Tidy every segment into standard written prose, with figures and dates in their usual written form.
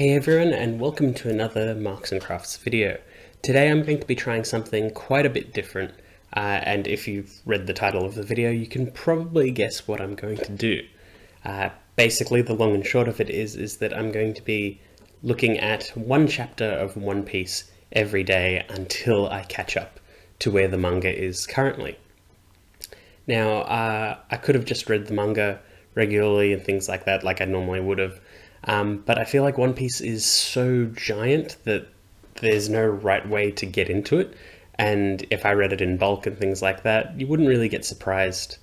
Hey everyone, and welcome to another Marks and Crafts video. Today I'm going to be trying something quite a bit different, and if you've read the title of the video you can probably guess what I'm going to do. Basically the long and short of it is that I'm going to be looking at one chapter of One Piece every day until I catch up to where the manga is currently. Now, I could have just read the manga regularly and things like that, like I normally would have, but I feel like One Piece is so giant that there's no right way to get into it, and if I read it in bulk and things like that, you wouldn't really get surprised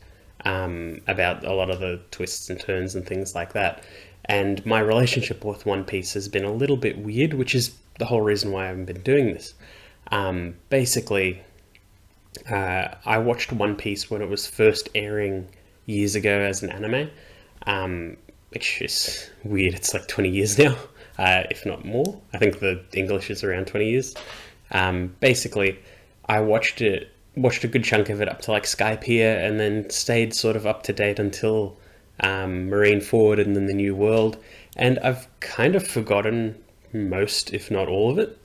about a lot of the twists and turns and things like that. And my relationship with One Piece has been a little bit weird, which is the whole reason why I haven't been doing this. Basically, I watched One Piece when it was first airing years ago as an anime, which is weird. It's like 20 years now, if not more. I think the English is around 20 years. Basically, I watched a good chunk of it up to like Skypiea, and then stayed sort of up to date until Marineford and then the New World, and I've kind of forgotten most, if not all of it.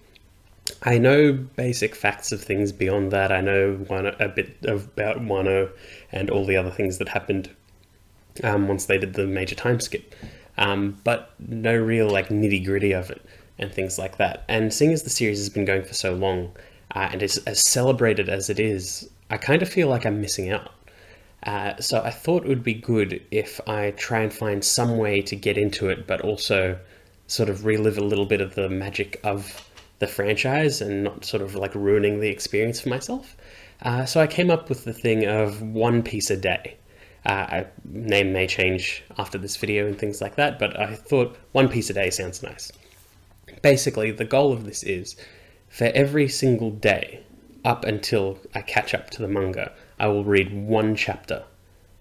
I know basic facts of things beyond that. I know a bit about Wano and all the other things that happened once they did the major time skip, but no real like nitty gritty of it and things like that. And seeing as the series has been going for so long and is as celebrated as it is, I kind of feel like I'm missing out. So I thought it would be good if I try and find some way to get into it, but also sort of relive a little bit of the magic of the franchise and not sort of like ruining the experience for myself. So I came up with the thing of one piece a day. Name may change after this video and things like that, but I thought one piece a day sounds nice. Basically, the goal of this is for every single day up until I catch up to the manga, I will read one chapter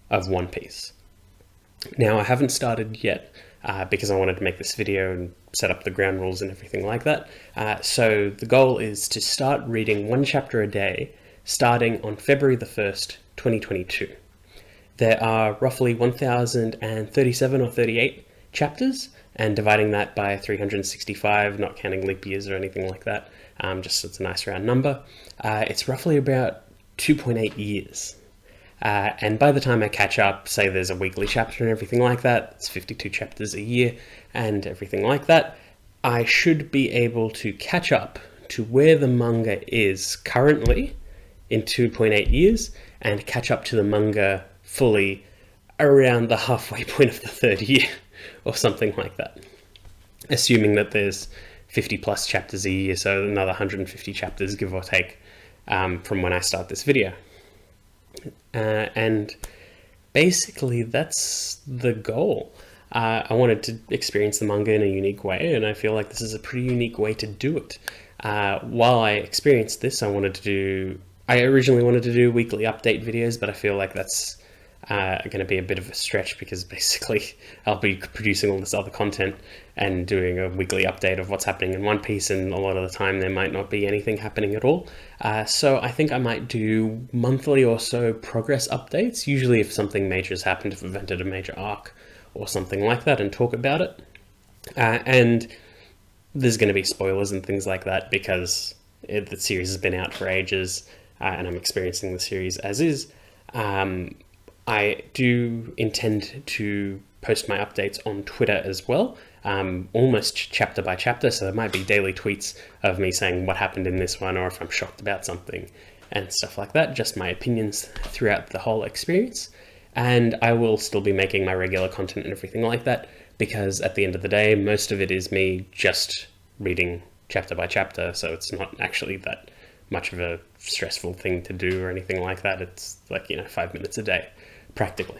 of One Piece. Now, I haven't started yet because I wanted to make this video and set up the ground rules and everything like that. So the goal is to start reading one chapter a day starting on February the 1st, 2022. There are roughly 1,037 or 38 chapters, and dividing that by 365, not counting leap years or anything like that, just so it's a nice round number, it's roughly about 2.8 years. And by the time I catch up, say there's a weekly chapter and everything like that, it's 52 chapters a year and everything like that, I should be able to catch up to where the manga is currently in 2.8 years and catch up to the manga fully around the halfway point of the third year or something like that. Assuming that there's 50 plus chapters a year, so another 150 chapters give or take from when I start this video. And basically that's the goal. I wanted to experience the manga in a unique way, and I feel like this is a pretty unique way to do it. While I experienced this, I originally wanted to do weekly update videos, but I feel like that's going to be a bit of a stretch because basically I'll be producing all this other content and doing a weekly update of what's happening in One Piece, and a lot of the time there might not be anything happening at all. So I think I might do monthly or so progress updates, usually if something major has happened, if I've entered a major arc or something like that, and talk about it. And there's going to be spoilers and things like that because the series has been out for ages and I'm experiencing the series as is. I do intend to post my updates on Twitter as well, almost chapter by chapter, so there might be daily tweets of me saying what happened in this one or if I'm shocked about something and stuff like that, just my opinions throughout the whole experience. And I will still be making my regular content and everything like that, because at the end of the day, most of it is me just reading chapter by chapter, so it's not actually that much of a stressful thing to do or anything like that. It's like, 5 minutes a day, practically.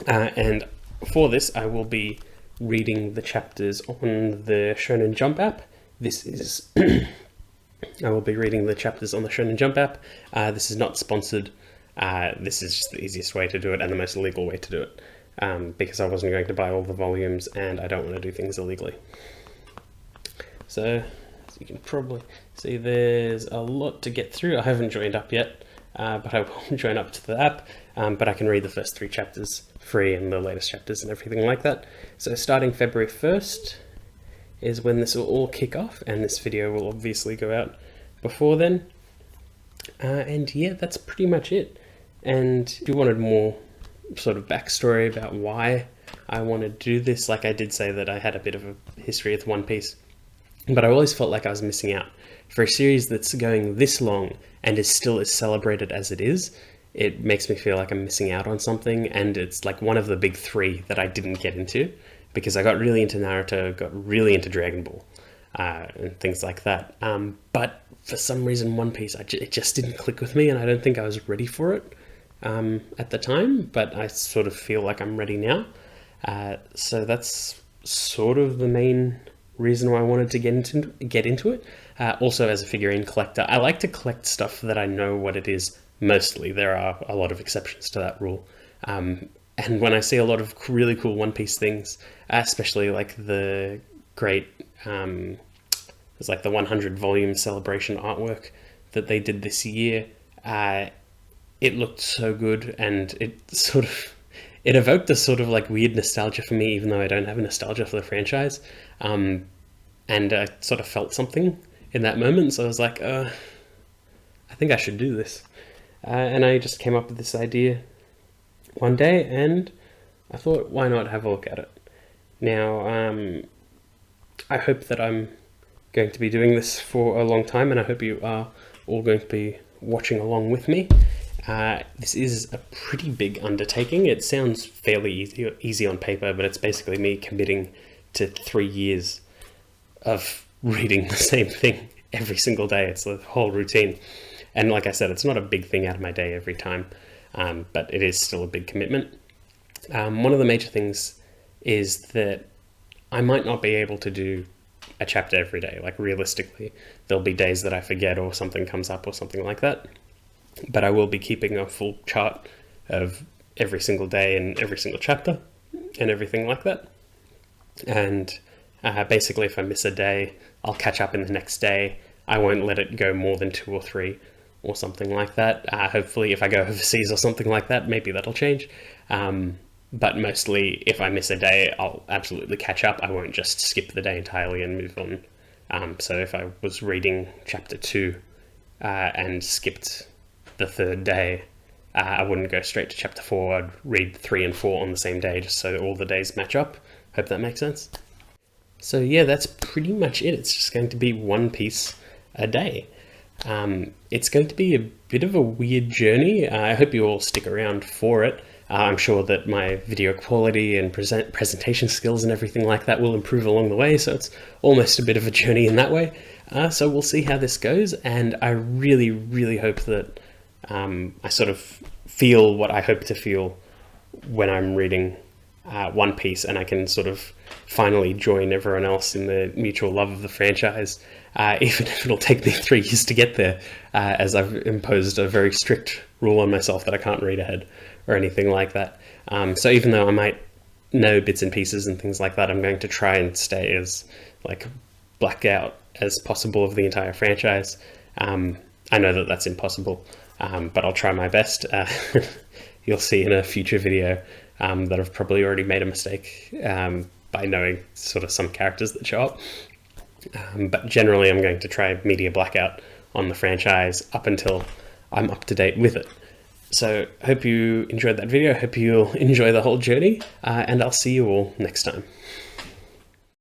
And for this, I will be reading the chapters on the Shonen Jump app. I will be reading the chapters on the Shonen Jump app. This is not sponsored. This is just the easiest way to do it and the most legal way to do it, because I wasn't going to buy all the volumes and I don't want to do things illegally. So, as you can probably see, there's a lot to get through. I haven't joined up yet, but I will join up to the app, but I can read the first 3 chapters free and the latest chapters and everything like that. So starting February 1st, is when this will all kick off, and this video will obviously go out before then. And yeah, that's pretty much it. And if you wanted more sort of backstory about why I want to do this, like I did say that I had a bit of a history with One Piece, but I always felt like I was missing out. For a series that's going this long and is still as celebrated as it is, it makes me feel like I'm missing out on something, and it's like one of the big three that I didn't get into, because I got really into Naruto, got really into Dragon Ball, and things like that. But for some reason, One Piece, it just didn't click with me, and I don't think I was ready for it at the time, but I sort of feel like I'm ready now. So that's sort of the main reason why I wanted to get into it. Also, as a figurine collector, I like to collect stuff that I know what it is mostly. There are a lot of exceptions to that rule. And when I see a lot of really cool One Piece things, especially like the great, it's like the 100 volume celebration artwork that they did this year, it looked so good, and it evoked a sort of like weird nostalgia for me, even though I don't have a nostalgia for the franchise. And I sort of felt something in that moment, so I was like, I think I should do this. And I just came up with this idea one day, and I thought, why not have a look at it? Now, I hope that I'm going to be doing this for a long time, and I hope you are all going to be watching along with me. This is a pretty big undertaking. It sounds fairly easy on paper, but it's basically me committing to 3 years of reading the same thing every single day. It's the whole routine. And like I said, it's not a big thing out of my day every time, but it is still a big commitment. One of the major things is that I might not be able to do a chapter every day. Like, realistically, there'll be days that I forget or something comes up or something like that. But I will be keeping a full chart of every single day and every single chapter and everything like that. And basically, if I miss a day, I'll catch up in the next day. I won't let it go more than 2 or 3 or something like that. Hopefully, if I go overseas or something like that, maybe that'll change. But mostly, if I miss a day, I'll absolutely catch up. I won't just skip the day entirely and move on. So if I was reading chapter 2 and skipped the 3rd day, I wouldn't go straight to chapter 4. I'd read 3 and 4 on the same day, just so all the days match up. Hope that makes sense. So yeah, that's pretty much it. It's just going to be One Piece a day. It's going to be a bit of a weird journey. I hope you all stick around for it. I'm sure that my video quality and presentation skills and everything like that will improve along the way, so it's almost a bit of a journey in that way. So we'll see how this goes, and I really, really hope that I sort of feel what I hope to feel when I'm reading One Piece, and I can sort of finally join everyone else in the mutual love of the franchise, even if it'll take me 3 years to get there, as I've imposed a very strict rule on myself that I can't read ahead or anything like that. So even though I might know bits and pieces and things like that, I'm going to try and stay as like blacked out as possible of the entire franchise. I know that that's impossible, but I'll try my best. You'll see in a future video that I've probably already made a mistake by knowing sort of some characters that show up. But generally, I'm going to try media blackout on the franchise up until I'm up to date with it. So hope you enjoyed that video. Hope you'll enjoy the whole journey, and I'll see you all next time.